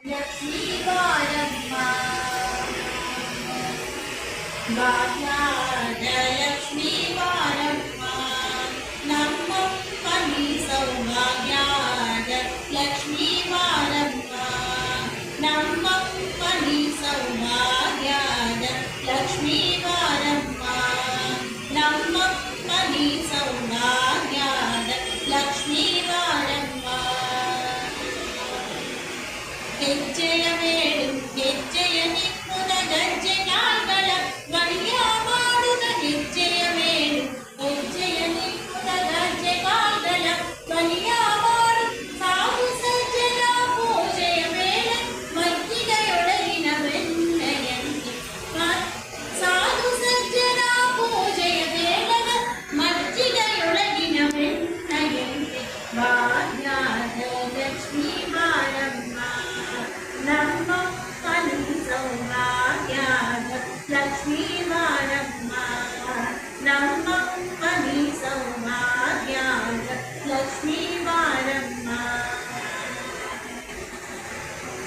ಲಕ್ಷ್ಮೀ ಬಾರಮ್ಮ ಭಾಗ್ಯದ ಲಕ್ಷ್ಮೀ ಬಾರಮ್ಮ ನಮ್ಮಪ್ಪನಿ ಸೌಭಾಗ್ಯದ ಲಕ್ಷ್ಮೀ ಬಾರಮ್ಮ ನಮ್ಮಪ್ಪನಿ ಸೌಭಾಗ್ಯದ ಲಕ್ಷ್ಮೀ ಬಾರಮ್ಮ ನಮ್ಮಪ್ಪನಿ ಸೌಭಾಗ್ಯದ ಲಕ್ಷ್ಮೀ ಬಾರಮ್ಮ ಹೆಜ್ಜೆಯ ಮೇಳು ಹೆಜ್ಜೆಯ ನಿಪ್ಪುದ ಗಜ್ಜೆನಾಗಳ ಬಳಿಯ ಮಾಡುದ ಹೆಜ್ಜೆಯ ಮೇಳು ಹೆಜ್ಜೆಯ ನಿಪ್ಪುದ ಗಜ್ಜೆನಾಗಳ ಬಳಿಯ ಮಾಡು ಸಾಧು ಸಜ್ಜನ ಪೂಜೆಯ ಮೇಲೆ ಮಜ್ಜಿಗೆಯೊಳಗಿನ ಬೆಣ್ಣೆಯಂತೆ ಸಾಧು ಸಜ್ಜನ ಪೂಜೆಯ ಬೇಡದ ಮಜ್ಜಿಗೆಯೊಳಗಿನ ಬೆಣ್ಣೆಯಂತೆ ಭಾಗ್ಯದ ಲಕ್ಷ್ಮೀ ಬಾರಮ್ಮ ನಮ್ಮಪ್ಪನಿ ಸೌಭಾಗ್ಯದ ಲಕ್ಷ್ಮೀ ಬಾರಮ್ಮ ನಮ್ಮಪ್ಪನಿ ಸೌಭಾಗ್ಯದ ಲಕ್ಷ್ಮೀ ಬಾರಮ್ಮ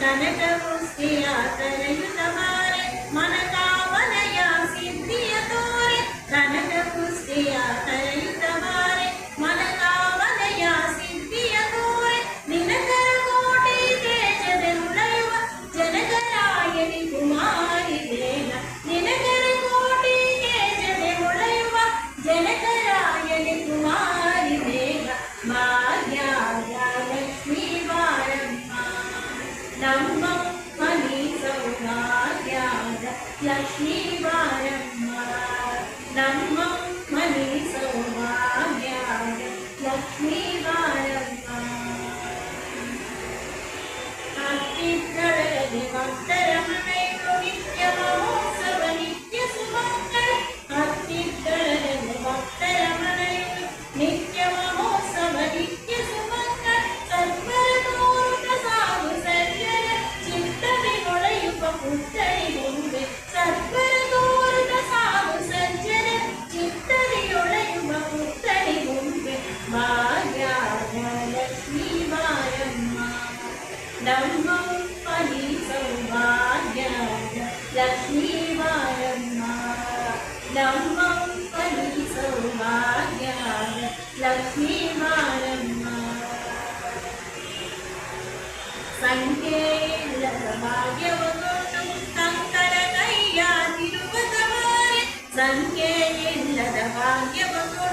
ಕನಕ ಮುಷ್ಟಿಯ ಕರೆಯುತ್ತ ಬಾರೆ ಮನಕಾಮನೆಯ ಸಿದ್ಧಿಯ ತೋರೆ ಕನಕ ಮುಷ್ಟಿಯ ಕರೆಯುತ್ತ ಬಾರೆ ಮನಕಾಮನೆಯ ಸಿದ್ಧಿಯ ತೋರೆ ನಿನಕರ ಕೋಟಿ ತೇಜದೆ ಉಳೆಯುವ ಜನಕರಾಯಣಿ ಕುಮಾರಿ ದೇವ ನಿನಕರ ಕೋಟಿ ತೇಜದೆ ಉಳೆಯುವ ಜನಕರಾಯಣಿ ಕುಮಾರಿ ದೇವ ಭಾಗ್ಯದ ಲಕ್ಷ್ಮೀ ಬಾರಮ್ಮ ನಮ್ಮಪ್ಪನಿ ಸೌಭಾಗ್ಯದ ಲಕ್ಷ್ಮೀ ಬಾರಮ್ಮ ನಮ್ಮಪ್ಪನಿ ಸೌಭಾಗ್ಯದ ಲಕ್ಷ್ಮೀ ಬಾರಮ್ಮ ಹತ್ತಿದ್ದಳದೆ ಭಕ್ತರ ಮನೆಯು ನಿತ್ಯ ಮಹೋತ್ಸವ ನಿತ್ಯ ಸುಮಂಗಳ ಹತ್ತಿದ್ದಳದೆ ಭಕ್ತರ ಮನೆಯು ನಿತ್ಯ ಮಹೋತ್ಸವ ನಿತ್ಯ ಸುಮಂಗಳ ಸರ್ವರ ತೋರುಟ ಸಾಧು ಸಜ್ಜನ ಚಿತ್ತದಿ ಹೊಳೆಯುವ ಪುತ್ತರಿ ಮುಂದೆ ಸರ್ವರ ತೋರುಟ ಸಾಧು ಸಜ್ಜನ ಚಿತ್ತದಿ ಹೊಳೆಯುವ ಪುತ್ತರಿ ಮುಂದೆ ಭಾಗ್ಯದ ಲಕ್ಷ್ಮೀ ಬಾರಮ್ಮ ನಮ್ಮಪ್ಪನಿ ಸೌಭಾಗ್ಯದ ಲಕ್ಷ್ಮೀ ಬಾರಮ್ಮ ನಮ್ಮಪ್ಪನಿ ಸೌಭಾಗ್ಯದ ಲಕ್ಷ್ಮೀ ಬಾರಮ್ಮ ಸಂಖ್ಯೆಯಿಲ್ಲದ ಭಾಗ್ಯವನ್ನು ಸಂಕರ ಕೈಯ ತಿರುವದ ಮಾರೆ ಸಂಖ್ಯೆಯಿಲ್ಲದ ಭಾಗ್ಯವನ್ನು